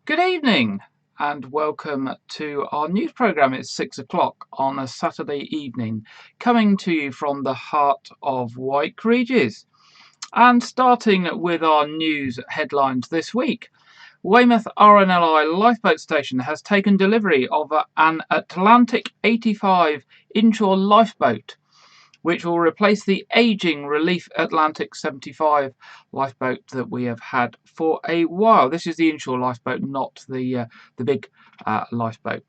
Good evening and welcome to our news programme. It's 6 o'clock on a Saturday evening, coming to you from the heart of Wyke Regis. And starting with our news headlines this week, Weymouth RNLI Lifeboat Station has taken delivery of an Atlantic 85 inshore lifeboat, which will replace the ageing Relief Atlantic 75 lifeboat that we have had for a while. This is the inshore lifeboat, not the big lifeboat.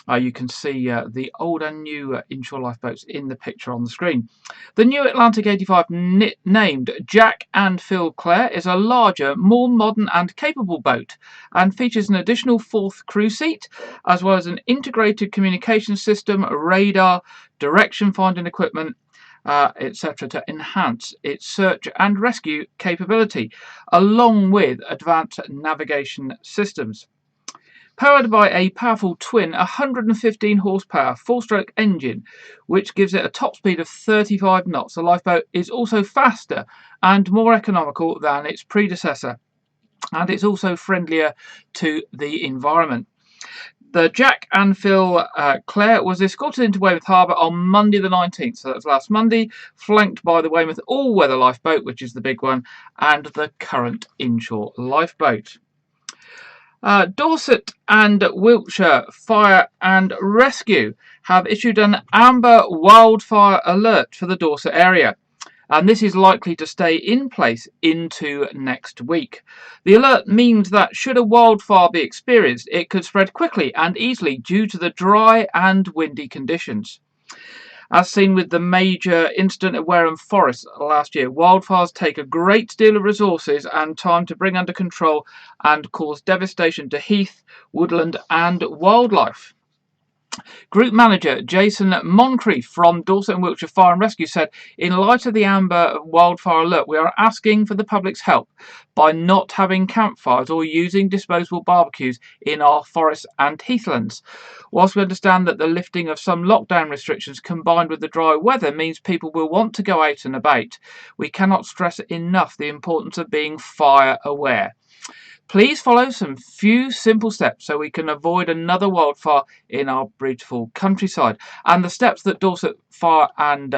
You can see the old and new inshore lifeboats in the picture on the screen. The new Atlantic 85, named Jack and Phil Clare, is a larger, more modern and capable boat and features an additional fourth crew seat, as well as an integrated communication system, radar, direction finding equipment, etc., to enhance its search and rescue capability, along with advanced navigation systems. Powered by a powerful twin 115 horsepower four-stroke engine, which gives it a top speed of 35 knots, the lifeboat is also faster and more economical than its predecessor, and it's also friendlier to the environment. The Jack and Phil Clare was escorted into Weymouth Harbour on Monday the 19th, so that was last Monday, flanked by the Weymouth all-weather lifeboat, which is the big one, and the current inshore lifeboat. Dorset and Wiltshire Fire and Rescue have issued an amber wildfire alert for the Dorset area, and this is likely to stay in place into next week. The alert means that should a wildfire be experienced, it could spread quickly and easily due to the dry and windy conditions. As seen with the major incident at Wareham Forest last year, wildfires take a great deal of resources and time to bring under control and cause devastation to heath, woodland and wildlife. Group Manager Jason Moncrief from Dorset and Wiltshire Fire and Rescue said, in light of the amber wildfire alert, we are asking for the public's help by not having campfires or using disposable barbecues in our forests and heathlands. Whilst we understand that the lifting of some lockdown restrictions combined with the dry weather means people will want to go out and about, we cannot stress enough the importance of being fire aware. Please follow some few simple steps so we can avoid another wildfire in our beautiful countryside. And the steps that Dorset and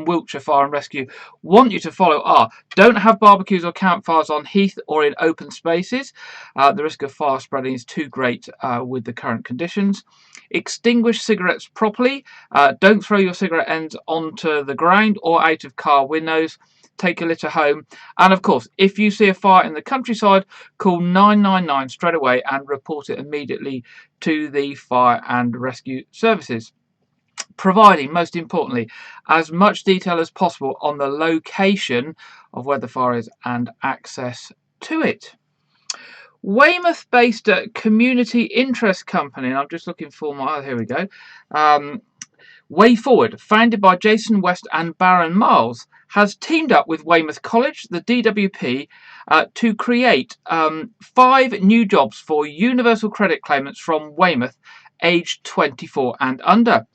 Wiltshire Fire and Rescue want you to follow are: don't have barbecues or campfires on heath or in open spaces. The risk of fire spreading is too great with the current conditions. Extinguish cigarettes properly. Don't throw your cigarette ends onto the ground or out of car windows. Take a litter home, and of course, if you see a fire in the countryside, call 999 straight away and report it immediately to the fire and rescue services, providing, most importantly, as much detail as possible on the location of where the fire is and access to it. Weymouth-based community interest company, and I'm just looking for here we go. Way Forward, founded by Jason West and Baron Miles, has teamed up with Weymouth College, the DWP, to create 5 new jobs for universal credit claimants from Weymouth, aged 24 and under.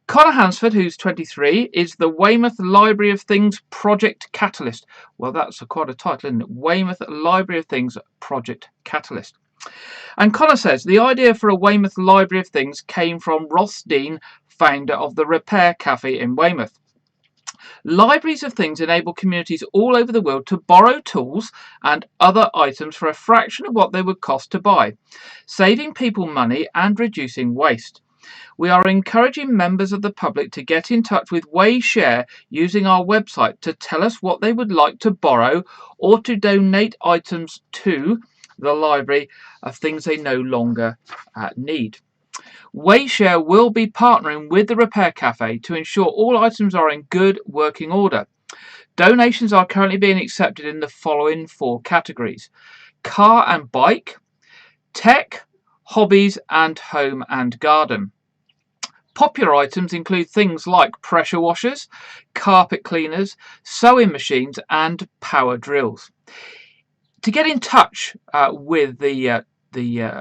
Connor Hansford, who's 23, is the Weymouth Library of Things Project Catalyst. Well, that's quite a title, isn't it? Weymouth Library of Things Project Catalyst. And Connor says the idea for a Weymouth Library of Things came from Ross Dean, founder of the Repair Cafe in Weymouth. Libraries of Things enable communities all over the world to borrow tools and other items for a fraction of what they would cost to buy, saving people money and reducing waste. We are encouraging members of the public to get in touch with WayShare using our website to tell us what they would like to borrow or to donate items to the library of things they no longer need. WayShare will be partnering with the Repair Cafe to ensure all items are in good working order. Donations are currently being accepted in the following 4 categories: car and bike, tech, hobbies and home and garden. Popular items include things like pressure washers, carpet cleaners, sewing machines and power drills. To get in touch with the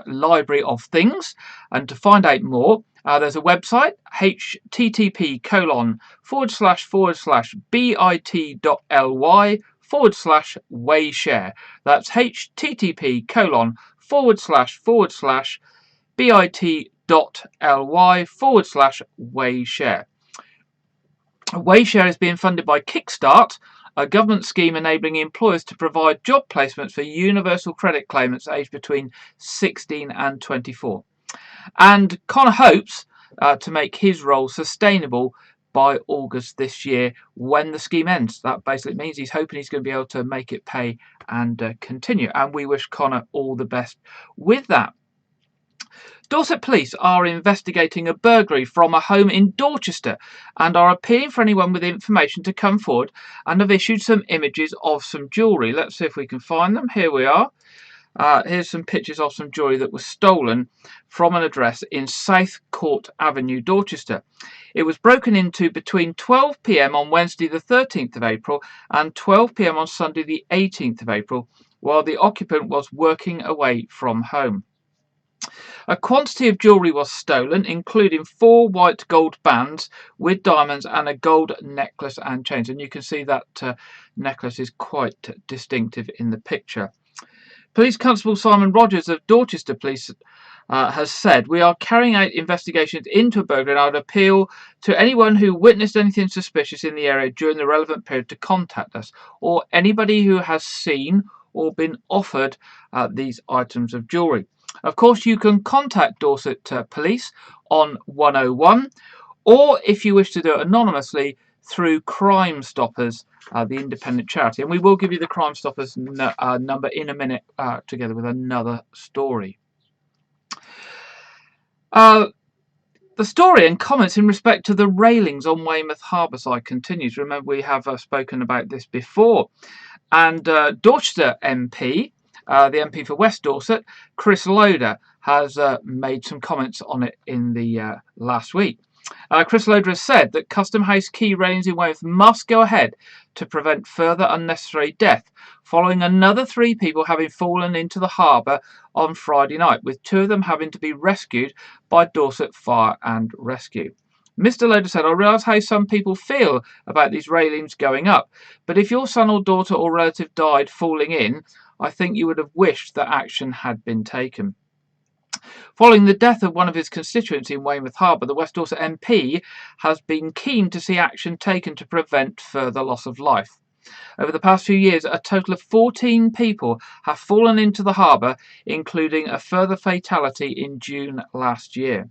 Library of Things and to find out more, there's a website, http://bit.ly/wayshare. That's http:// bit.ly/wayshare. Wayshare is being funded by Kickstart, a government scheme enabling employers to provide job placements for universal credit claimants aged between 16 and 24. And Connor hopes to make his role sustainable by August this year when the scheme ends. That basically means he's hoping he's going to be able to make it pay and continue. And we wish Connor all the best with that. Dorset Police are investigating a burglary from a home in Dorchester and are appealing for anyone with information to come forward, and have issued some images of some jewellery. Let's see if we can find them. Here we are. Here's some pictures of some jewellery that was stolen from an address in South Court Avenue, Dorchester. It was broken into between 12 p.m. on Wednesday the 13th of April and 12 p.m. on Sunday the 18th of April, while the occupant was working away from home. A quantity of jewellery was stolen, including 4 white gold bands with diamonds and a gold necklace and chains. And you can see that necklace is quite distinctive in the picture. Police Constable Simon Rogers of Dorchester Police has said, "We are carrying out investigations into a burglary, and I would appeal to anyone who witnessed anything suspicious in the area during the relevant period to contact us, or anybody who has seen or been offered these items of jewellery." Of course, you can contact Dorset Police on 101, or if you wish to do it anonymously, through Crime Stoppers, the independent charity. And we will give you the Crime Stoppers number in a minute, together with another story. The story and comments in respect to the railings on Weymouth Harbour side continues. Remember, we have spoken about this before. And Dorchester MP, the MP for West Dorset, Chris Loader, has made some comments on it in the last week. Chris Loader has said that Custom House quay railings in Weymouth must go ahead to prevent further unnecessary death, following another 3 people having fallen into the harbour on Friday night, with 2 of them having to be rescued by Dorset Fire and Rescue. Mr. Loader said, "I realise how some people feel about these railings going up, but if your son or daughter or relative died falling in, I think you would have wished that action had been taken." Following the death of one of his constituents in Weymouth Harbour, the West Dorset MP has been keen to see action taken to prevent further loss of life. Over the past few years, a total of 14 people have fallen into the harbour, including a further fatality in June last year.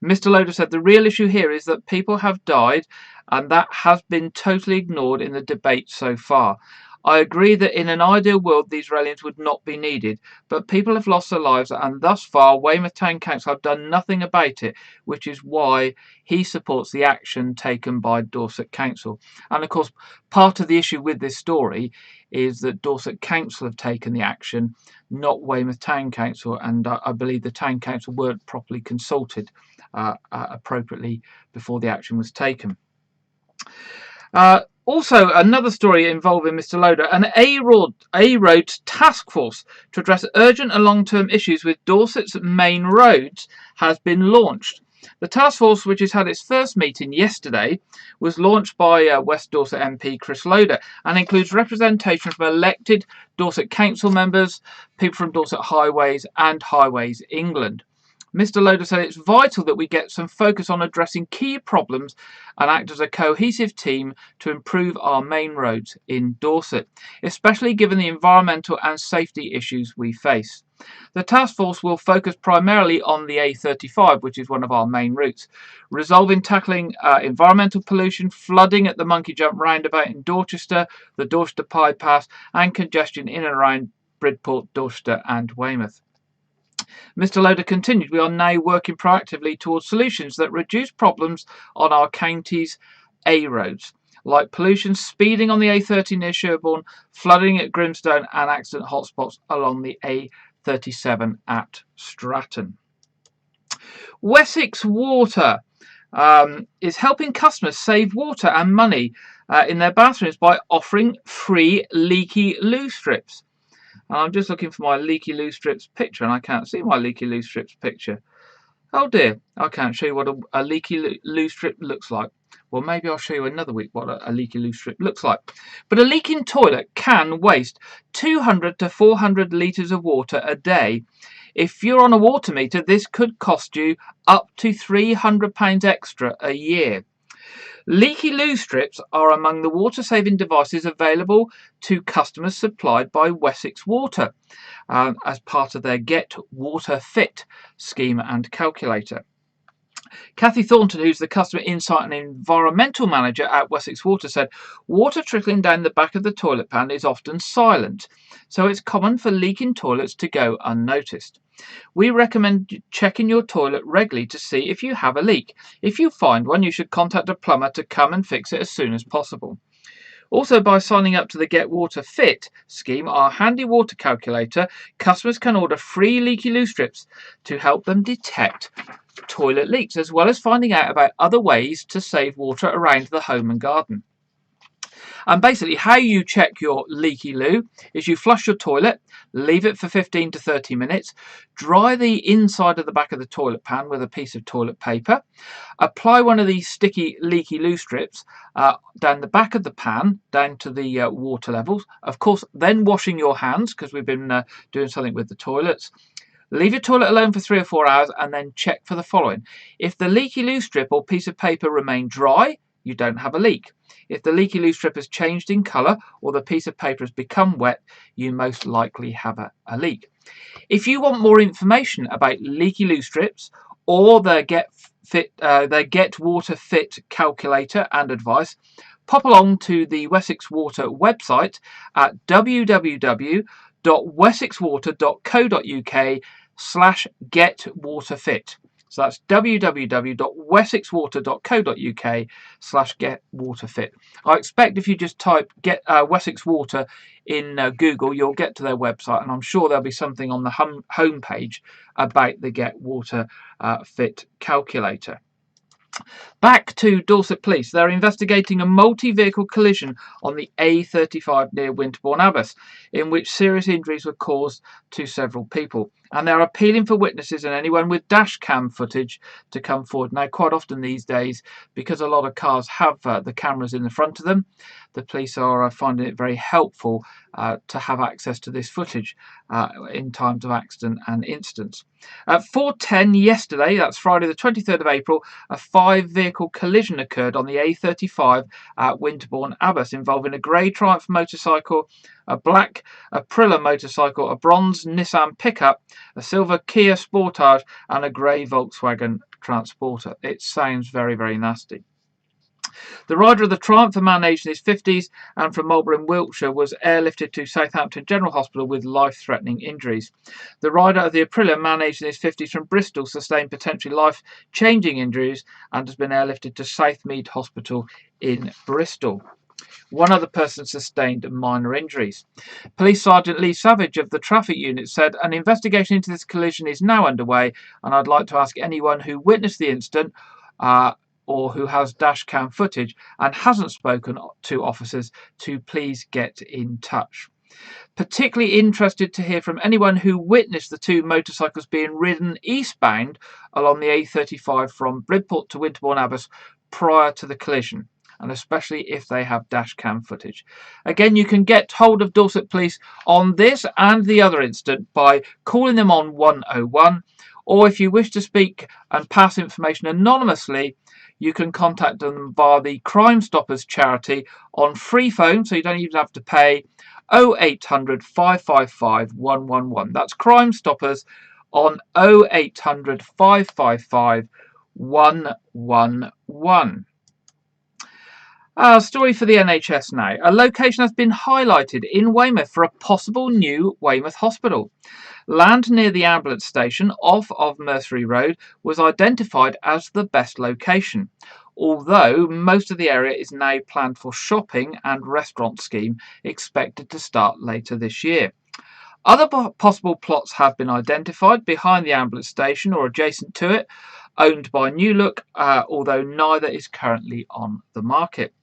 Mr. Loader said, "The real issue here is that people have died, and that has been totally ignored in the debate so far. I agree that in an ideal world these railings would not be needed, but people have lost their lives, and thus far Weymouth Town Council have done nothing about it, which is why he supports the action taken by Dorset Council." And of course, part of the issue with this story is that Dorset Council have taken the action, not Weymouth Town Council, and I believe the Town Council weren't properly consulted appropriately before the action was taken. Also, another story involving Mr. Loader, an A-Road task force to address urgent and long-term issues with Dorset's main roads has been launched. The task force, which has had its first meeting yesterday, was launched by West Dorset MP Chris Loader and includes representation from elected Dorset Council members, people from Dorset Highways and Highways England. Mr. Loader said it's vital that we get some focus on addressing key problems and act as a cohesive team to improve our main roads in Dorset, especially given the environmental and safety issues we face. The task force will focus primarily on the A35, which is one of our main routes, resolving tackling environmental pollution, flooding at the Monkey Jump roundabout in Dorchester, the Dorchester Bypass, and congestion in and around Bridport, Dorchester and Weymouth. Mr. Loader continued, "We are now working proactively towards solutions that reduce problems on our county's A-roads, like pollution, speeding on the A30 near Sherborne, flooding at Grimstone and accident hotspots along the A37 at Stratton." Wessex Water is helping customers save water and money in their bathrooms by offering free leaky loo strips. And I'm just looking for my leaky loo strips picture, and I can't see my leaky loo strips picture. Oh dear, I can't show you what a leaky loo strip looks like. Well, maybe I'll show you another week what a leaky loo strip looks like. But a leaking toilet can waste 200 to 400 litres of water a day. If you're on a water meter, this could cost you up to £300 extra a year. Leaky loo strips are among the water-saving devices available to customers supplied by Wessex Water as part of their Get Water Fit scheme and calculator. Kathy Thornton, who's the Customer Insight and Environmental Manager at Wessex Water, said water trickling down the back of the toilet pan is often silent, so it's common for leaking toilets to go unnoticed. We recommend checking your toilet regularly to see if you have a leak. If you find one, you should contact a plumber to come and fix it as soon as possible. Also, by signing up to the Get Water Fit scheme, our handy water calculator, customers can order free leaky loo strips to help them detect toilet leaks, as well as finding out about other ways to save water around the home and garden. And basically, how you check your leaky loo is you flush your toilet, leave it for 15 to 30 minutes, dry the inside of the back of the toilet pan with a piece of toilet paper, apply one of these sticky leaky loo strips down the back of the pan, down to the water levels. Of course, then washing your hands, because we've been doing something with the toilets. Leave your toilet alone for 3 or 4 hours and then check for the following. If the leaky loo strip or piece of paper remain dry, you don't have a leak. If the leaky loo strip has changed in colour or the piece of paper has become wet, you most likely have a leak. If you want more information about leaky loo strips or their Get Water Fit calculator and advice, pop along to the Wessex Water website at www.wessexwater.co.uk/getwaterfit. So that's www.wessexwater.co.uk/getwaterfit. I expect if you just type Wessex Water in Google, you'll get to their website, and I'm sure there'll be something on the home page about the Get Water Fit calculator. Back to Dorset Police. They're investigating a multi-vehicle collision on the A35 near Winterbourne Abbas, in which serious injuries were caused to several people. And they're appealing for witnesses and anyone with dash cam footage to come forward. Now, quite often these days, because a lot of cars have the cameras in the front of them, the police are finding it very helpful to have access to this footage in times of accident and incidents. At 4:10 yesterday, that's Friday the 23rd of April, a 5-vehicle collision occurred on the A35 at Winterbourne Abbas, involving a grey Triumph motorcycle, a black Aprilia motorcycle, a bronze Nissan pickup, a silver Kia Sportage and a grey Volkswagen Transporter. It sounds very, very nasty. The rider of the Triumph, a man aged in his 50s and from Marlborough in Wiltshire, was airlifted to Southampton General Hospital with life-threatening injuries. The rider of the Aprilia, a man aged in his 50s from Bristol, sustained potentially life-changing injuries and has been airlifted to Southmead Hospital in Bristol. One other person sustained minor injuries. Police Sergeant Lee Savage of the traffic unit said, "An investigation into this collision is now underway, and I'd like to ask anyone who witnessed the incident or who has dash cam footage and hasn't spoken to officers to please get in touch. Particularly interested to hear from anyone who witnessed the 2 motorcycles being ridden eastbound along the A35 from Bridport to Winterbourne Abbas prior to the collision, and especially if they have dash cam footage." Again, you can get hold of Dorset Police on this and the other incident by calling them on 101, or if you wish to speak and pass information anonymously, you can contact them via the Crime Stoppers charity on free phone, so you don't even have to pay, 0800 555 111. That's Crime Stoppers on 0800 555 111. Story for the NHS now. A location has been highlighted in Weymouth for a possible new Weymouth hospital. Land near the ambulance station off of Mercery Road was identified as the best location, although most of the area is now planned for shopping and restaurant scheme expected to start later this year. Other possible plots have been identified behind the ambulance station or adjacent to it, owned by New Look, although neither is currently on the market.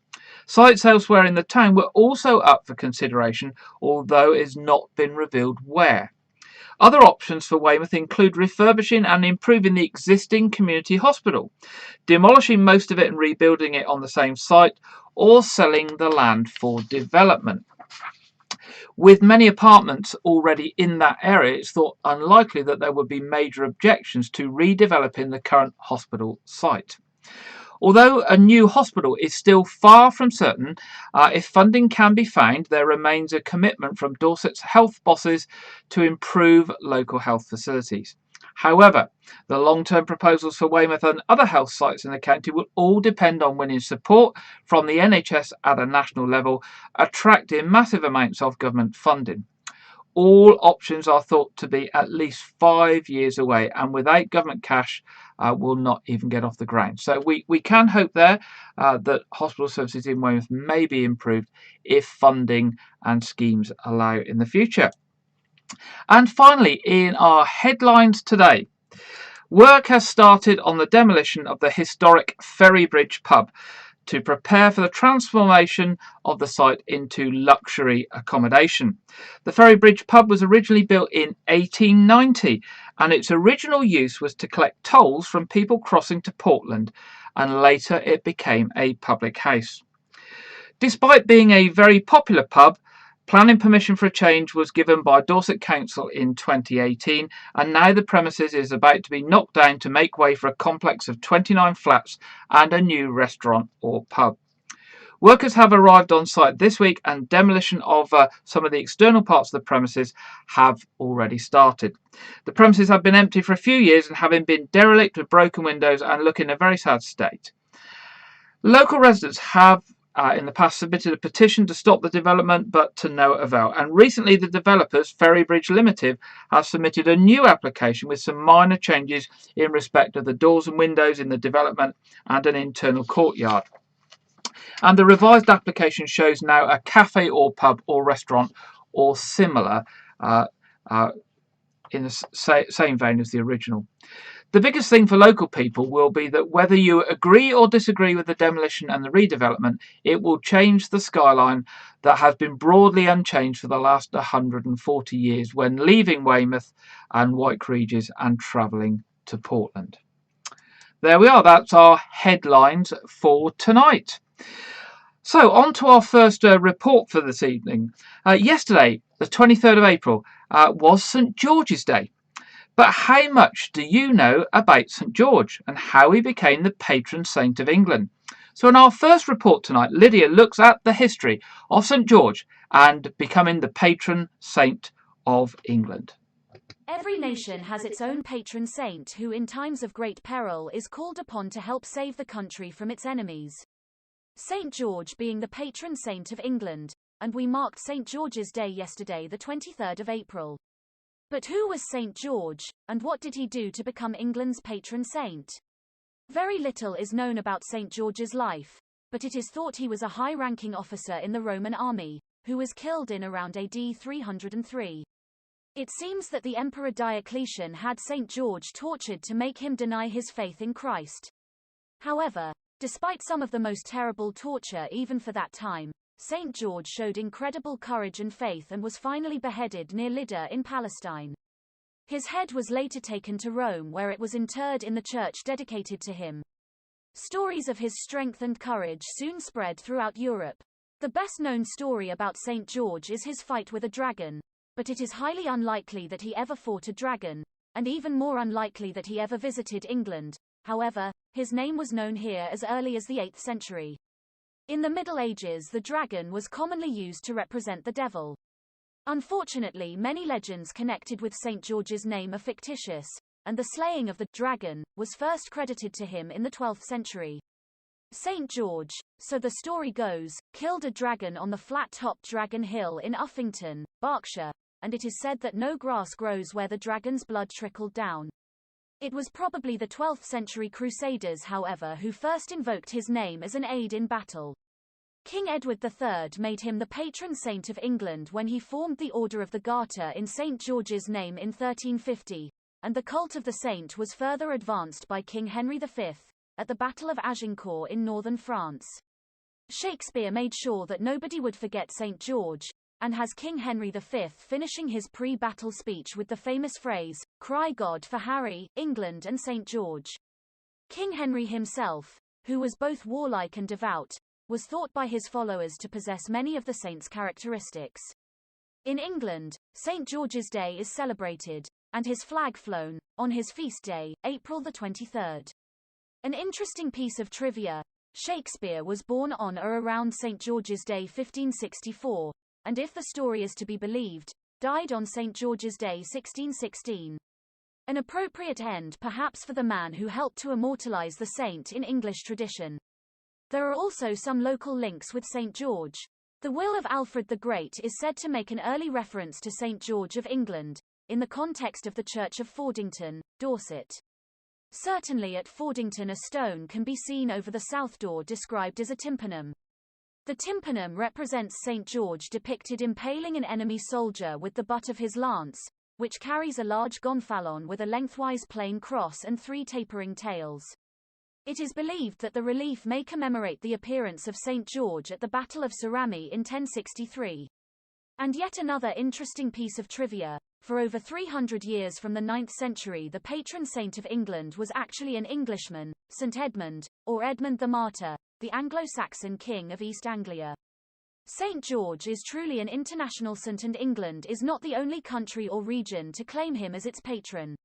Sites elsewhere in the town were also up for consideration, although it has not been revealed where. Other options for Weymouth include refurbishing and improving the existing community hospital, demolishing most of it and rebuilding it on the same site, or selling the land for development. With many apartments already in that area, it's thought unlikely that there would be major objections to redeveloping the current hospital site. Although a new hospital is still far from certain, if funding can be found, there remains a commitment from Dorset's health bosses to improve local health facilities. However, the long-term proposals for Weymouth and other health sites in the county will all depend on winning support from the NHS at a national level, attracting massive amounts of government funding. All options are thought to be at least 5 years away, and without government cash, will not even get off the ground. So we can hope there that hospital services in Weymouth may be improved if funding and schemes allow in the future. And finally, in our headlines today, work has started on the demolition of the historic Ferry Bridge pub to prepare for the transformation of the site into luxury accommodation. The Ferry Bridge pub was originally built in 1890, and its original use was to collect tolls from people crossing to Portland, and later it became a public house. Despite being a very popular pub, planning permission for a change was given by Dorset Council in 2018, and now the premises is about to be knocked down to make way for a complex of 29 flats and a new restaurant or pub. Workers have arrived on site this week, and demolition of some of the external parts of the premises have already started. The premises have been empty for a few years and having been derelict with broken windows and look in a very sad state. Local residents have in the past submitted a petition to stop the development, but to no avail. And recently the developers, Ferry Bridge Limited, have submitted a new application with some minor changes in respect of the doors and windows in the development and an internal courtyard. And the revised application shows now a cafe or pub or restaurant or similar in the same vein as the original. The biggest thing for local people will be that whether you agree or disagree with the demolition and the redevelopment, it will change the skyline that has been broadly unchanged for the last 140 years when leaving Weymouth and Wyke Regis and travelling to Portland. There we are, that's our headlines for tonight. So on to our first report for this evening. Yesterday, the 23rd of April, was St George's Day. But how much do you know about St George and how he became the patron saint of England? So in our first report tonight, Lydia looks at the history of St George and becoming the patron saint of England. Every nation has its own patron saint who in times of great peril is called upon to help save the country from its enemies. St George being the patron saint of England, and we marked St George's Day yesterday, the 23rd of April. But who was St George, and what did he do to become England's patron saint? Very little is known about St George's life, but it is thought he was a high-ranking officer in the Roman army, who was killed in around AD 303. It seems that the Emperor Diocletian had St George tortured to make him deny his faith in Christ. However, despite some of the most terrible torture even for that time, St George showed incredible courage and faith and was finally beheaded near Lydda in Palestine. His head was later taken to Rome, where it was interred in the church dedicated to him. Stories of his strength and courage soon spread throughout Europe. The best-known story about St George is his fight with a dragon, but it is highly unlikely that he ever fought a dragon, and even more unlikely that he ever visited England. However, his name was known here as early as the 8th century. In the Middle Ages, the dragon was commonly used to represent the devil. Unfortunately, many legends connected with St. George's name are fictitious, and the slaying of the dragon was first credited to him in the 12th century. St. George, so the story goes, killed a dragon on the flat-topped Dragon Hill in Uffington, Berkshire, and it is said that no grass grows where the dragon's blood trickled down. It was probably the 12th century Crusaders, however, who first invoked his name as an aid in battle. King Edward III made him the patron saint of England when he formed the Order of the Garter in St George's name in 1350, and the cult of the saint was further advanced by King Henry V, at the Battle of Agincourt in northern France. Shakespeare made sure that nobody would forget St George, and has King Henry V finishing his pre-battle speech with the famous phrase, "Cry God for Harry, England and St. George." King Henry himself, who was both warlike and devout, was thought by his followers to possess many of the saint's characteristics. In England, St. George's Day is celebrated, and his flag flown, on his feast day, April the 23rd. An interesting piece of trivia: Shakespeare was born on or around St. George's Day 1564, and if the story is to be believed, died on St. George's Day 1616. An appropriate end perhaps for the man who helped to immortalize the saint in English tradition. There are also some local links with St. George. The will of Alfred the Great is said to make an early reference to St. George of England, in the context of the Church of Fordington, Dorset. Certainly at Fordington a stone can be seen over the south door described as a tympanum. The tympanum represents St. George depicted impaling an enemy soldier with the butt of his lance, which carries a large gonfalon with a lengthwise plain cross and 3 tapering tails. It is believed that the relief may commemorate the appearance of St. George at the Battle of Cerami in 1063. And yet another interesting piece of trivia: for over 300 years from the 9th century the patron saint of England was actually an Englishman, St. Edmund, or Edmund the Martyr, the Anglo-Saxon king of East Anglia. St. George is truly an international saint, and England is not the only country or region to claim him as its patron.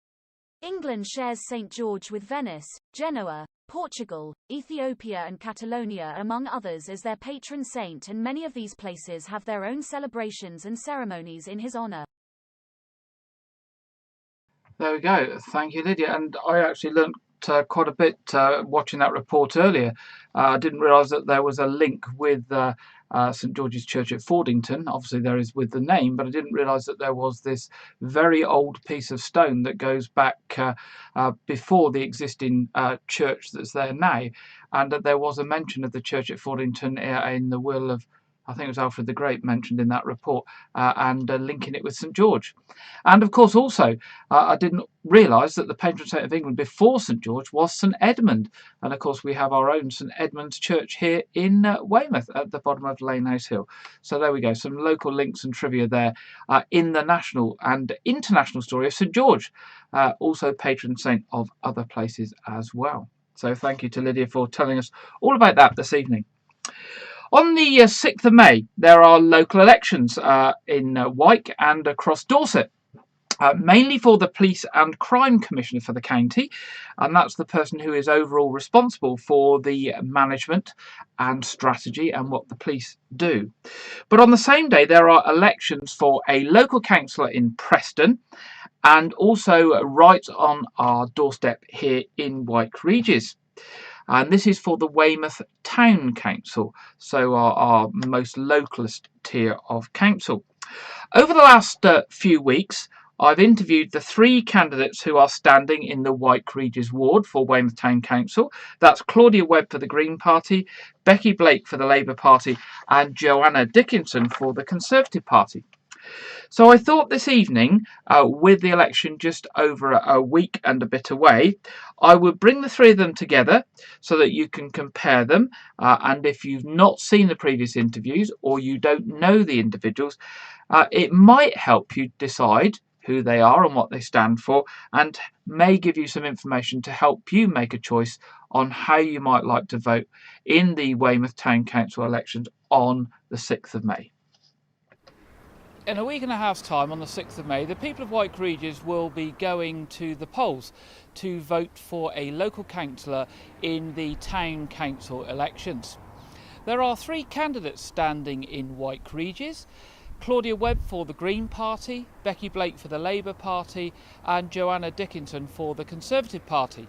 England shares St. George with Venice, Genoa, Portugal, Ethiopia and Catalonia among others as their patron saint, and many of these places have their own celebrations and ceremonies in his honour. There we go. Thank you, Lydia. And I actually learnt quite a bit watching that report earlier. I didn't realise that there was a link with St George's Church at Fordington. Obviously there is with the name, but I didn't realise that there was this very old piece of stone that goes back before the existing church that's there now, and that there was a mention of the church at Fordington in the will of, I think it was Alfred the Great, mentioned in that report, and linking it with St George. And of course also I didn't realise that the patron saint of England before St George was St Edmund, and of course we have our own St Edmund's Church here in Weymouth at the bottom of Lanehouse Hill. So there we go, some local links and trivia there in the national and international story of St George, also patron saint of other places as well. So thank you to Lydia for telling us all about that this evening. On the 6th of May, there are local elections in Wyke and across Dorset, mainly for the Police and Crime Commissioner for the county, and that's the person who is overall responsible for the management and strategy and what the police do. But on the same day, there are elections for a local councillor in Preston, and also right on our doorstep here in Wyke Regis. And this is for the Weymouth Town Council, so our most localist tier of council. Over the last few weeks, I've interviewed the 3 candidates who are standing in the Wyke Regis ward for Weymouth Town Council. That's Claudia Webb for the Green Party, Becky Blake for the Labour Party, and Joanna Dickinson for the Conservative Party. So I thought this evening, with the election just over a week and a bit away, I would bring the 3 of them together so that you can compare them. And if you've not seen the previous interviews or you don't know the individuals, it might help you decide who they are and what they stand for, and may give you some information to help you make a choice on how you might like to vote in the Weymouth Town Council elections on the 6th of May. In a week and a half's time, on the 6th of May, the people of Wyke Regis will be going to the polls to vote for a local councillor in the town council elections. There are 3 candidates standing in Wyke Regis: Claudia Webb for the Green Party, Becky Blake for the Labour Party, and Joanna Dickinson for the Conservative Party.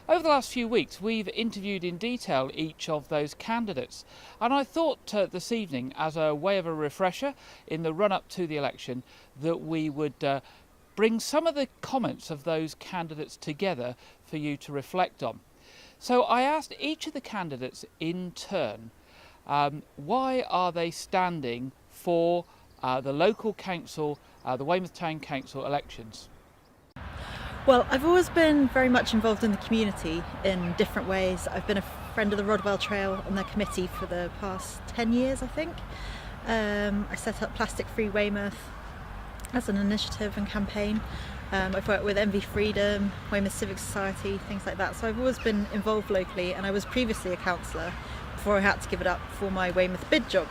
Over the last few weeks, we've interviewed in detail each of those candidates, and I thought this evening, as a way of a refresher in the run-up to the election, that we would bring some of the comments of those candidates together for you to reflect on. So I asked each of the candidates in turn, why are they standing for the local council, the Weymouth Town Council elections? Well, I've always been very much involved in the community in different ways. I've been a friend of the Rodwell Trail on their committee for the past 10 years, I think. I set up Plastic Free Weymouth as an initiative and campaign. I've worked with Envy Freedom, Weymouth Civic Society, things like that. So I've always been involved locally, and I was previously a councillor before I had to give it up for my Weymouth bid job.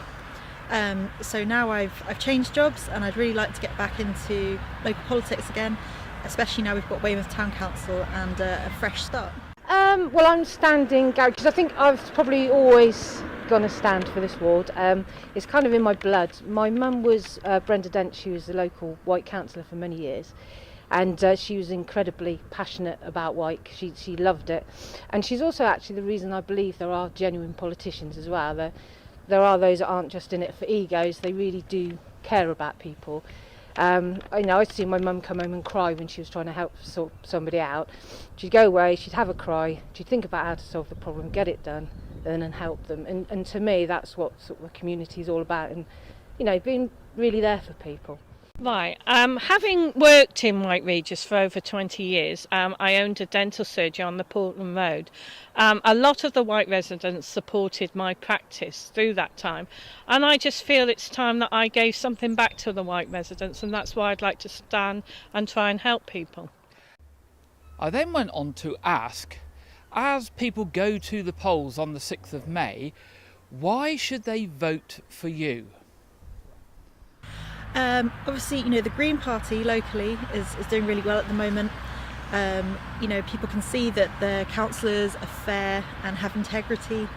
So now I've changed jobs, and I'd really like to get back into local politics again, especially now we've got Weymouth Town Council and a fresh start. Well, I'm standing, Gary, because I think I've probably always going to stand for this ward. It's kind of in my blood. My mum was Brenda Dent. She was the local Wyke councillor for many years, and she was incredibly passionate about Wyke. She loved it, and she's also actually the reason I believe there are genuine politicians as well. There are those that aren't just in it for egos. They really do care about people. I'd seen my mum come home and cry when she was trying to help sort somebody out. She'd go away, she'd have a cry, she'd think about how to solve the problem, get it done, and then help them. And to me, that's what sort of the community is all about, and being really there for people. Right, having worked in Wyke Regis for over 20 years, I owned a dental surgery on the Portland Road. A lot of the Wyke residents supported my practice through that time, and I just feel it's time that I gave something back to the Wyke residents, and that's why I'd like to stand and try and help people. I then went on to ask, as people go to the polls on the 6th of May, why should they vote for you? Obviously, the Green Party locally is doing really well at the moment. People can see that their councillors are fair and have integrity.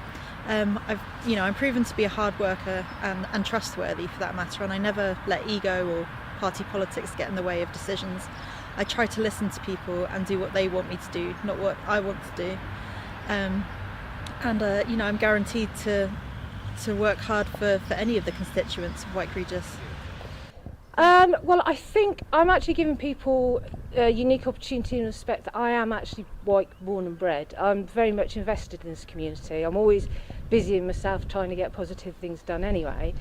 I'm proven to be a hard worker and trustworthy for that matter, and I never let ego or party politics get in the way of decisions. I try to listen to people and do what they want me to do, not what I want to do. I'm guaranteed to work hard for any of the constituents of Wyke Regis. Well, I think I'm actually giving people a unique opportunity and respect that I am actually Wyke born and bred. I'm very much invested in this community. I'm always busy in myself trying to get positive things done anyway.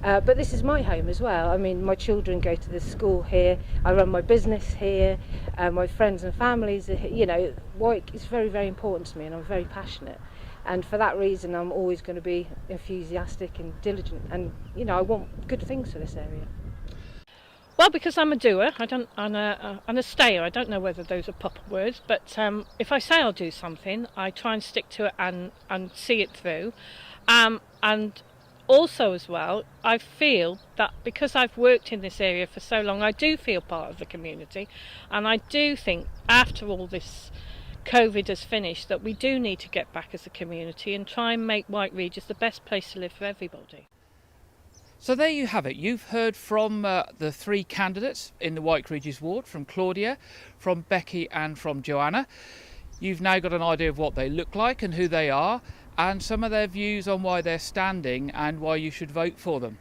But this is my home as well. I mean, my children go to this school here. I run my business here. My friends and families are here. Wyke is very, very important to me, and I'm very passionate. And for that reason, I'm always going to be enthusiastic and diligent. And, I want good things for this area. Well, because I'm a doer, and a stayer. I don't know whether those are proper words, but if I say I'll do something, I try and stick to it and see it through. And also as well, I feel that because I've worked in this area for so long, I do feel part of the community, and I do think after all this COVID has finished that we do need to get back as a community and try and make Wyke Regis the best place to live for everybody. So there you have it. You've heard from the three candidates in the Wyke Regis ward, from Claudia, from Becky and from Joanna. You've now got an idea of what they look like and who they are, and some of their views on why they're standing and why you should vote for them.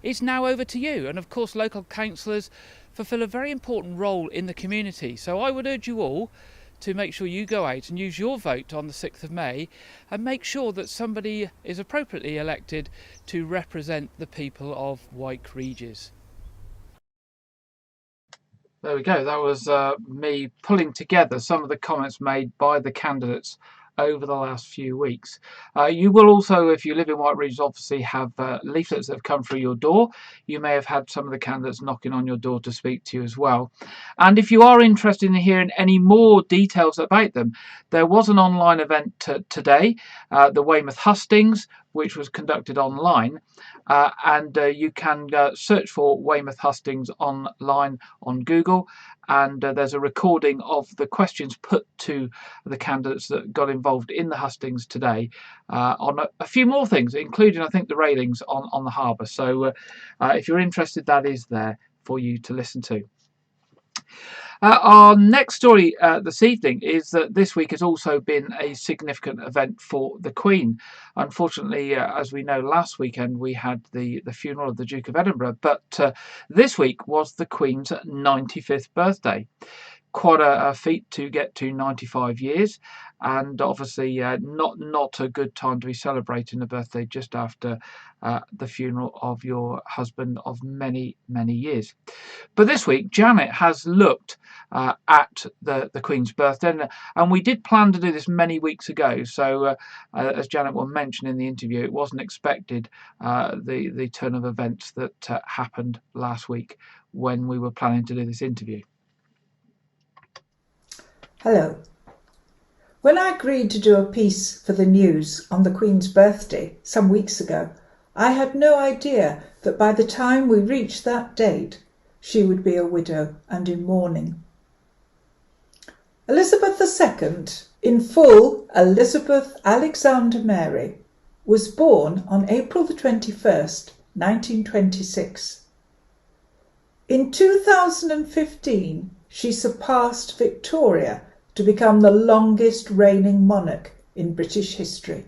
It's now over to you, and of course local councillors fulfil a very important role in the community. So I would urge you all to make sure you go out and use your vote on the 6th of May and make sure that somebody is appropriately elected to represent the people of Wyke Regis. There we go. That was me pulling together some of the comments made by the candidates over the last few weeks. You will also, if you live in Wyke Regis, obviously have leaflets that have come through your door. You may have had some of the candidates knocking on your door to speak to you as well. And if you are interested in hearing any more details about them, there was an online event today, the Weymouth Hustings, which was conducted online, and you can search for Weymouth Hustings online on Google, and there's a recording of the questions put to the candidates that got involved in the hustings today on a few more things, including I think the railings on the harbour. So if you're interested, that is there for you to listen to. Our next story this evening is that this week has also been a significant event for the Queen. Unfortunately, as we know, last weekend we had the funeral of the Duke of Edinburgh, but this week was the Queen's 95th birthday. quite a feat to get to 95 years, and obviously not a good time to be celebrating a birthday just after the funeral of your husband of many, many years. But this week, Janet has looked at the Queen's birthday, and we did plan to do this many weeks ago. So, as Janet will mention in the interview, it wasn't expected the turn of events that happened last week when we were planning to do this interview. Hello. When I agreed to do a piece for the news on the Queen's birthday some weeks ago, I had no idea that by the time we reached that date, she would be a widow and in mourning. Elizabeth II, in full Elizabeth Alexander Mary, was born on April the 21st, 1926. In 2015, she surpassed Victoria to become the longest reigning monarch in British history.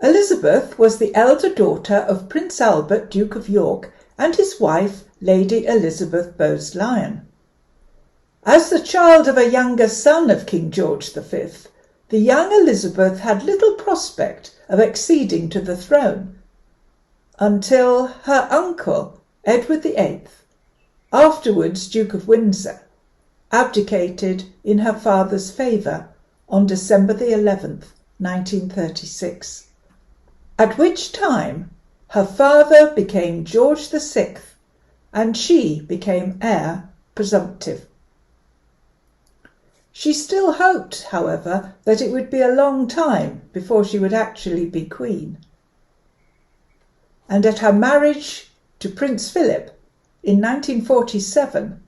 Elizabeth was the elder daughter of Prince Albert, Duke of York, and his wife, Lady Elizabeth Bowes-Lyon. As the child of a younger son of King George V, the young Elizabeth had little prospect of acceding to the throne, until her uncle, Edward VIII, afterwards Duke of Windsor, abdicated in her father's favour on December the 11th, 1936, at which time her father became George VI and she became heir presumptive. She still hoped, however, that it would be a long time before she would actually be queen. And at her marriage to Prince Philip in 1947,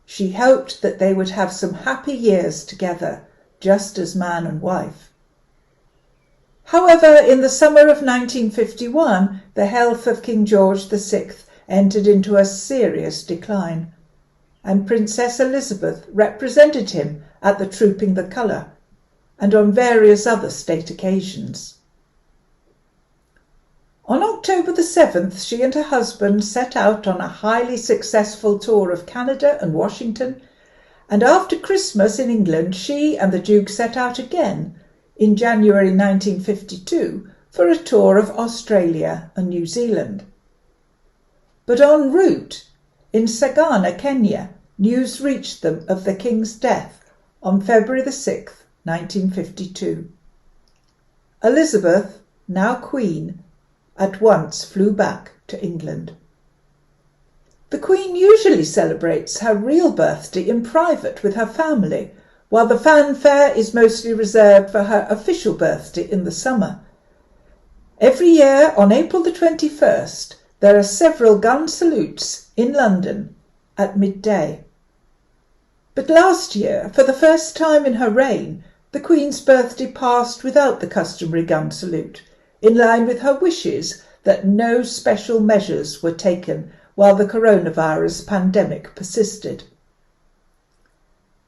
she hoped that they would have some happy years together, just as man and wife. However, in the summer of 1951, the health of King George VI entered into a serious decline, and Princess Elizabeth represented him at the Trooping the Colour and on various other state occasions. On October the 7th, she and her husband set out on a highly successful tour of Canada and Washington, and after Christmas in England, she and the Duke set out again in January 1952 for a tour of Australia and New Zealand. But en route, in Sagana, Kenya, news reached them of the King's death on February the 6th, 1952. Elizabeth, now Queen, at once flew back to England. The Queen usually celebrates her real birthday in private with her family, while the fanfare is mostly reserved for her official birthday in the summer. Every year on April the 21st, there are several gun salutes in London at midday. But last year, for the first time in her reign, the Queen's birthday passed without the customary gun salute, in line with her wishes that no special measures were taken while the coronavirus pandemic persisted.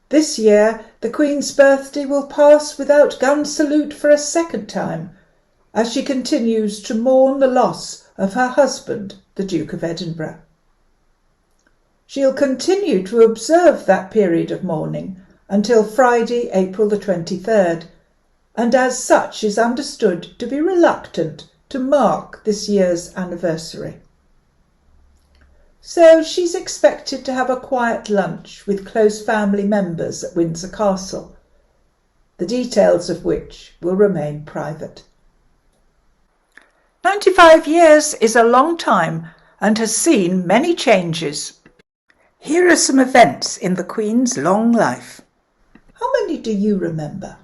This year, the Queen's birthday will pass without gun salute for a second time, as she continues to mourn the loss of her husband, the Duke of Edinburgh. She'll continue to observe that period of mourning until Friday, April the 23rd, and as such is understood to be reluctant to mark this year's anniversary. So she's expected to have a quiet lunch with close family members at Windsor Castle, the details of which will remain private. 95 years is a long time and has seen many changes. Here are some events in the Queen's long life. How many do you remember?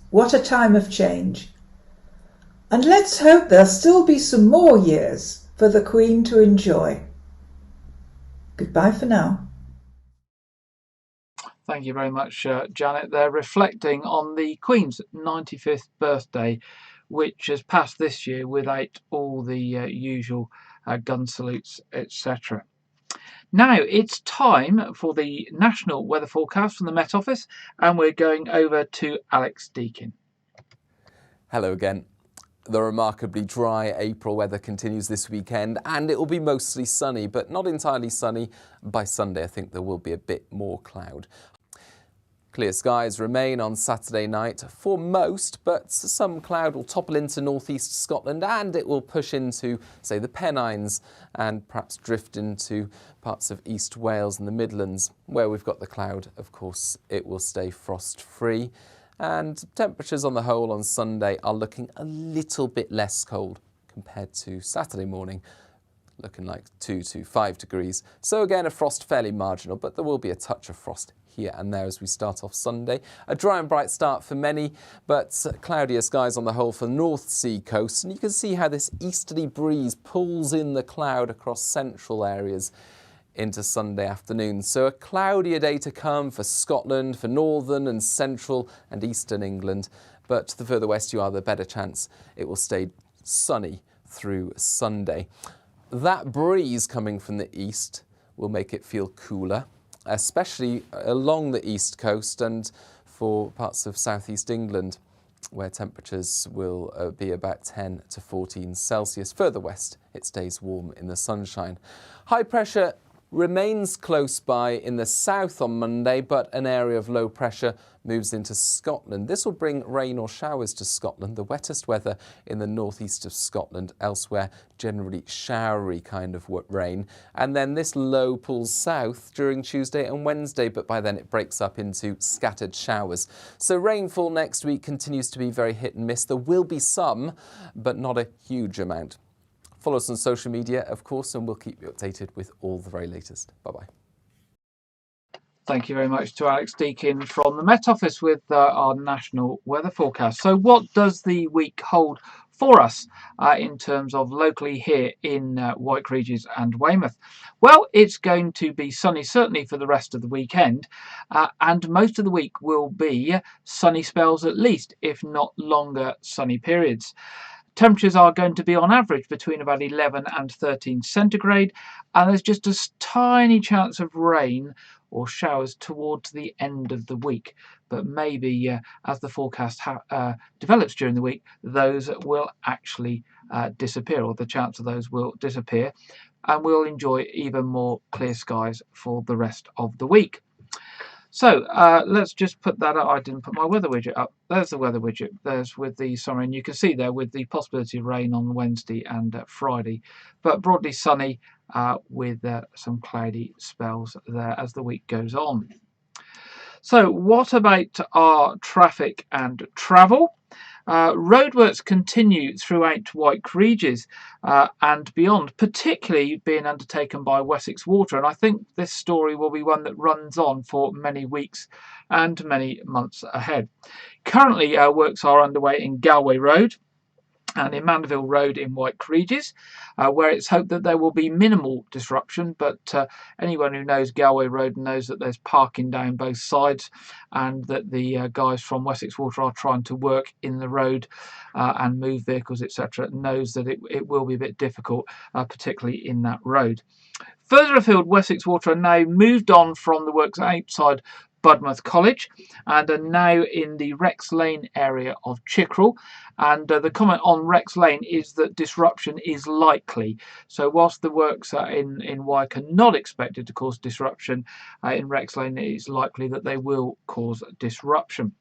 What a time of change. And let's hope there'll still be some more years for the Queen to enjoy. Goodbye for now. Thank you very much, Janet. They're reflecting on the Queen's 95th birthday, which has passed this year without all the usual gun salutes, etc. Now it's time for the national weather forecast from the Met Office, and we're going over to Alex Deakin. Hello again. The remarkably dry April weather continues this weekend, and it will be mostly sunny, but not entirely sunny. By Sunday, I think there will be a bit more cloud. Clear skies remain on Saturday night for most, but some cloud will topple into northeast Scotland, and it will push into, say, the Pennines and perhaps drift into parts of East Wales and the Midlands. Where we've got the cloud, of course, it will stay frost-free. And temperatures on the whole on Sunday are looking a little bit less cold compared to Saturday morning, looking like 2 to 5 degrees. So again, a frost fairly marginal, but there will be a touch of frost here and there as we start off Sunday. A dry and bright start for many, but cloudier skies on the whole for the North Sea coast. And you can see how this easterly breeze pulls in the cloud across central areas into Sunday afternoon. So a cloudier day to come for Scotland, for northern and central and eastern England. But the further west you are, the better chance it will stay sunny through Sunday. That breeze coming from the east will make it feel cooler, especially along the east coast and for parts of southeast England, where temperatures will be about 10 to 14 Celsius. Further west, it stays warm in the sunshine. High pressure remains close by in the south on Monday, but an area of low pressure moves into Scotland. This will bring rain or showers to Scotland, the wettest weather in the northeast of Scotland. Elsewhere, generally showery kind of rain. And then this low pulls south during Tuesday and Wednesday, but by then it breaks up into scattered showers. So rainfall next week continues to be very hit and miss. There will be some, but not a huge amount. Follow us on social media, of course, and we'll keep you updated with all the very latest. Bye-bye. Thank you very much to Alex Deakin from the Met Office with our national weather forecast. So what does the week hold for us in terms of locally here in Wyke Regis and Weymouth? Well, it's going to be sunny, certainly for the rest of the weekend, and most of the week will be sunny spells at least, if not longer sunny periods. Temperatures are going to be on average between about 11 and 13 centigrade, and there's just a tiny chance of rain or showers towards the end of the week. But maybe as the forecast develops during the week, those will actually disappear, or the chance of those will disappear, and we'll enjoy even more clear skies for the rest of the week. So let's just put that up. I didn't put my weather widget up. There's the weather widget. There's with the summer, and you can see there with the possibility of rain on Wednesday and Friday, but broadly sunny with some cloudy spells there as the week goes on. So what about our traffic and travel? Roadworks continue throughout Wyke Regis and beyond, particularly being undertaken by Wessex Water. And I think this story will be one that runs on for many weeks and many months ahead. Currently, works are underway in Galway Road and in Mandeville Road in Wyke Regis, where it's hoped that there will be minimal disruption, but anyone who knows Galway Road knows that there's parking down both sides, and that the guys from Wessex Water are trying to work in the road and move vehicles, etc. knows that it will be a bit difficult, particularly in that road. Further afield, Wessex Water are now moved on from the works outside Budmouth College and are now in the Rex Lane area of Chickerell. And the comment on Rex Lane is that disruption is likely. So whilst the works in Wyke are not expected to cause disruption, in Rex Lane it is likely that they will cause disruption.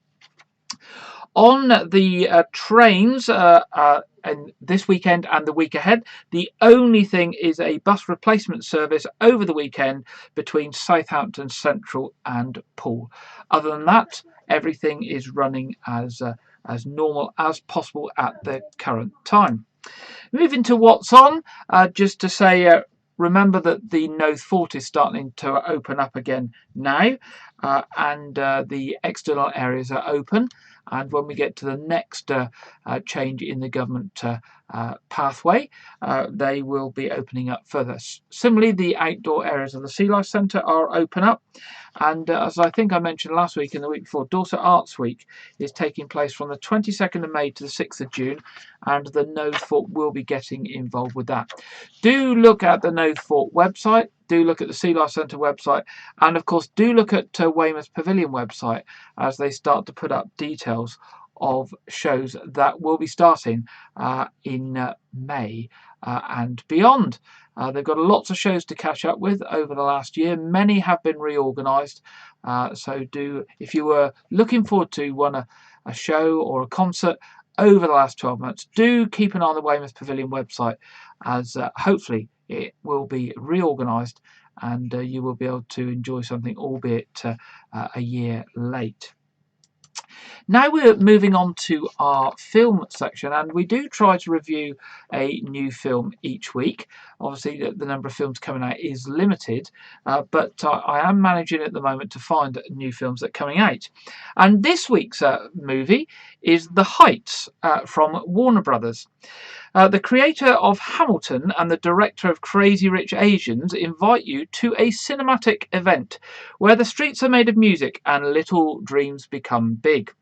On the trains and this weekend and the week ahead, the only thing is a bus replacement service over the weekend between Southampton Central and Poole. Other than that, everything is running as normal as possible at the current time. Moving to what's on, just to say, remember that the Noath Fort is starting to open up again now, and the external areas are open. and when we get to the next change in the government pathway, they will be opening up further. Similarly, the outdoor areas of the Sea Life Centre are open up, and as I think I mentioned last week and the week before, Dorset Arts Week is taking place from the 22nd of May to the 6th of June, and the Nose Fort will be getting involved with that. Do look at the Nose Fort website, do look at the Sea Life Centre website, and of course do look at Weymouth Pavilion website as they start to put up details of shows that will be starting in May and beyond. They've got lots of shows to catch up with over the last year. Many have been reorganised. So if you were looking forward to a show or a concert over the last 12 months, do keep an eye on the Weymouth Pavilion website, as hopefully it will be reorganised and you will be able to enjoy something, albeit a year late. Now we're moving on to our film section, and we do try to review a new film each week. Obviously, the number of films coming out is limited, but I am managing at the moment to find new films that are coming out. And this week's movie is The Heights from Warner Brothers. The creator of Hamilton and the director of Crazy Rich Asians invite you to a cinematic event where the streets are made of music and little dreams become big.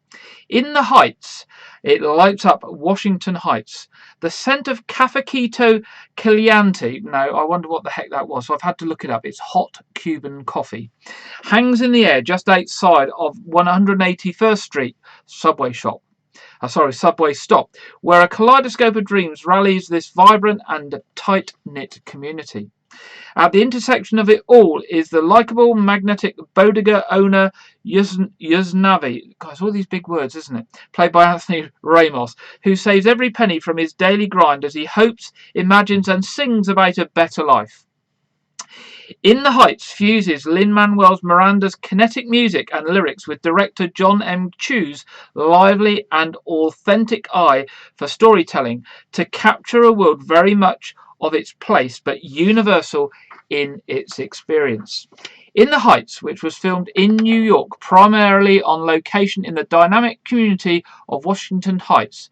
In The Heights, it lights up Washington Heights. The scent of Cafecito Caliente, no, I wonder what the heck that was, so I've had to look it up. It's hot Cuban coffee. Hangs in the air just outside of 181st Street subway stop, where a kaleidoscope of dreams rallies this vibrant and tight-knit community. At the intersection of it all is the likeable, magnetic bodega owner Yuznavi. Guys, all these big words, isn't it? Played by Anthony Ramos, who saves every penny from his daily grind as he hopes, imagines and sings about a better life. In the Heights fuses Lin-Manuel Miranda's kinetic music and lyrics with director John M. Chu's lively and authentic eye for storytelling to capture a world very much of its place but universal in its experience. In the Heights, which was filmed in New York, primarily on location in the dynamic community of Washington Heights,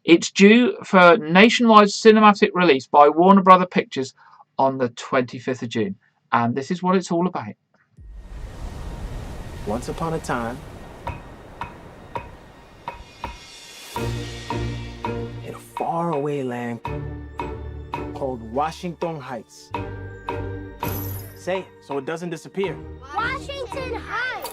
it's due for nationwide cinematic release by Warner Brothers Pictures on the 25th of June. And this is what it's all about. Once upon a time, in a faraway land called Washington Heights. Say it so it doesn't disappear. Washington Heights!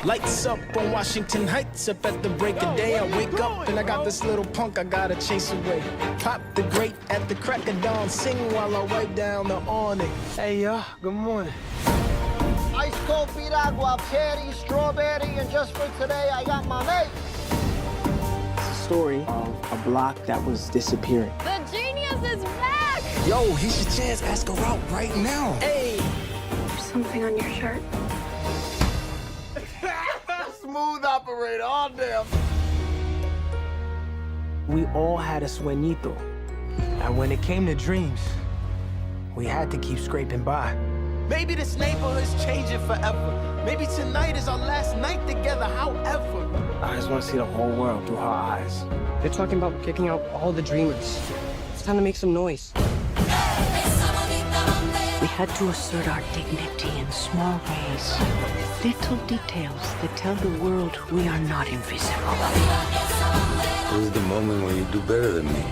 Lights up on Washington Heights. Up at the break of day, I wake up and I got this little punk I gotta chase away. Pop the grate at the crack of dawn, sing while I wipe down the awning. Hey y'all, good morning. Ice cold piragua, cherry, strawberry, and just for today I got my mate. It's a story of a block that was disappearing. The genius is back! Yo, here's your chance. Ask her out right now. Hey! There's something on your shirt. Smooth operator, all damn. We all had a sueñito. And when it came to dreams, we had to keep scraping by. Maybe this neighborhood's changing forever. Maybe tonight is our last night together, however. I just want to see the whole world through her eyes. They're talking about kicking out all the dreamers. It's time to make some noise. We had to assert our dignity in small ways. Little details that tell the world we are not invisible. This is the moment when you do better than me.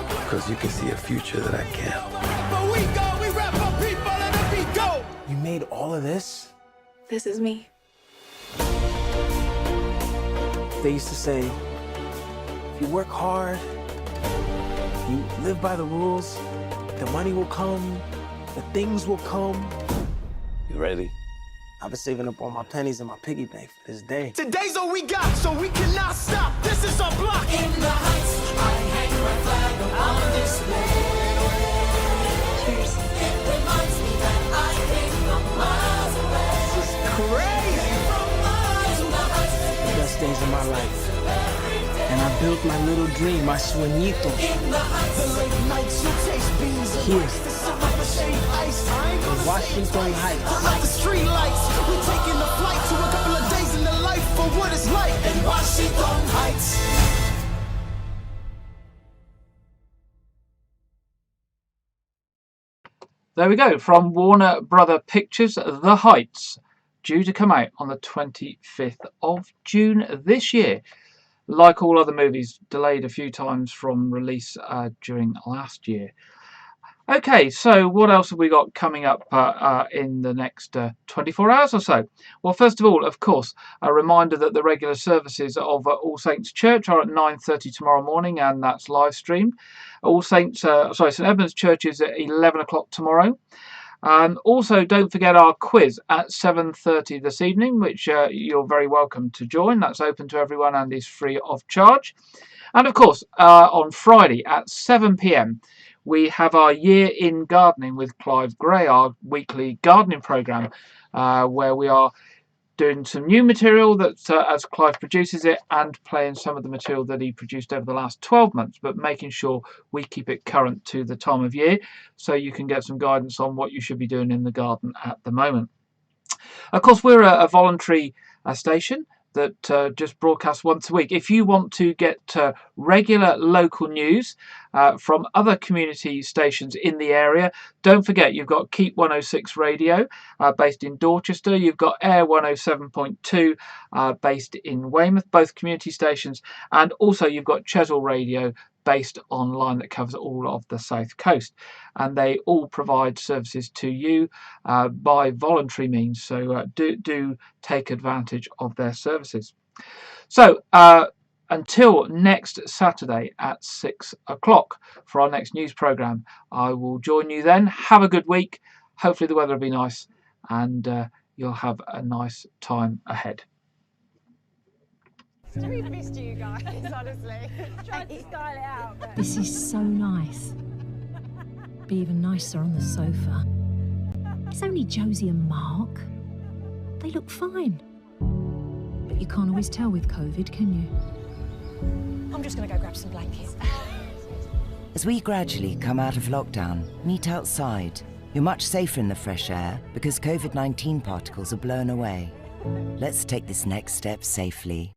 Because you can see a future that I can't. But we go, we rap for people and the beat go. You made all of this? This is me. They used to say, if you work hard, you live by the rules, the money will come, the things will come. You ready? I've been saving up all my pennies in my piggy bank for this day. Today's all we got, so we cannot stop. This is our block. In the Heights, I hang my flag on display. Cheers. It reminds me that I came from miles away. This is crazy. From miles in the Heights. The best days of my life. And I built my little dream, my sueñito. In the Heights, the late nights you taste beans and here. In Washington Heights. Like the street lights, we're taking a flight to a couple of days in the life for what it's like in Washington there we go, from Warner Brother Pictures, The Heights, due to come out on the 25th of June this year. Like all other movies, delayed a few times from release during last year. Okay, so what else have we got coming up in the next 24 hours or so? Well, first of all, of course, a reminder that the regular services of All Saints Church are at 9:30 tomorrow morning, and that's live streamed. St Edmund's Church is at 11 o'clock tomorrow. Also, don't forget our quiz at 7:30 this evening, which you're very welcome to join. That's open to everyone and is free of charge. And of course, on Friday at 7 p.m, we have our Year in Gardening with Clive Gray, our weekly gardening programme, where we are doing some new material that as Clive produces it, and playing some of the material that he produced over the last 12 months, but making sure we keep it current to the time of year, so you can get some guidance on what you should be doing in the garden at the moment. Of course, we're a voluntary station that just broadcasts once a week. If you want to get regular local news from other community stations in the area, don't forget you've got Keep 106 Radio based in Dorchester. You've got Air 107.2 based in Weymouth, both community stations. And also you've got Chesil Radio based online that covers all of the South Coast. And they all provide services to you by voluntary means. So do take advantage of their services. So until next Saturday at 6 o'clock for our next news programme, I will join you then. Have a good week. Hopefully the weather will be nice, and you'll have a nice time ahead. We've missed you guys, honestly. Tried to style it out. But... This is so nice. Be even nicer on the sofa. It's only Josie and Mark. They look fine. But you can't always tell with COVID, can you? I'm just going to go grab some blankets. As we gradually come out of lockdown, meet outside. You're much safer in the fresh air because COVID-19 particles are blown away. Let's take this next step safely.